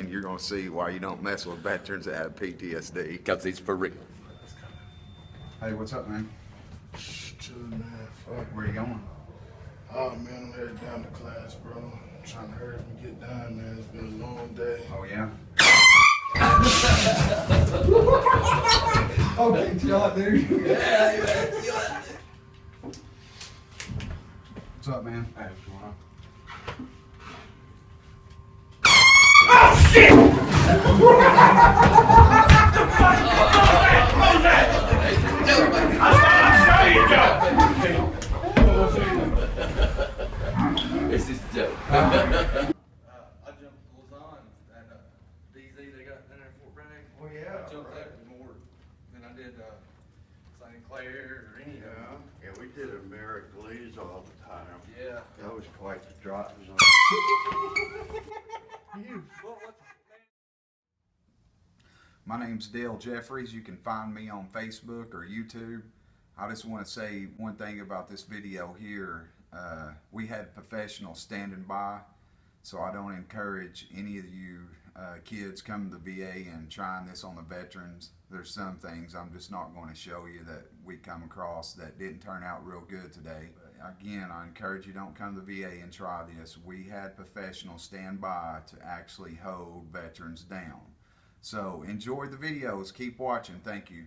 and you're going to see why you don't mess with veterans that have PTSD. Because it's for real. Hey, what's up, man? Chillin', man. Fuck. Where you going? Oh, man, I'm headed down to class, bro. I'm trying to hurry up and get done, man. It's been a long day. Oh, yeah? Okay, chill, dude. What's up, man? Hey, what's going on? Oh, shit! This is a joke. I jumped Lausanne at Ptsd they got in there at Fort Bragg. Oh, yeah. I jumped that more than I did St. Clair or any of them. Yeah, we did Americles all the time. Yeah. That was quite the drive. My name's Dale Jeffries. You can find me on Facebook or YouTube. I just want to say one thing about this video here. We had professionals standing by, so I don't encourage any of you kids coming to the VA and trying this on the veterans. There's some things I'm just not going to show you that we come across that didn't turn out real good today. But again, I encourage you, don't come to the VA and try this. We had professionals stand by to actually hold veterans down. So enjoy the videos. Keep watching. Thank you.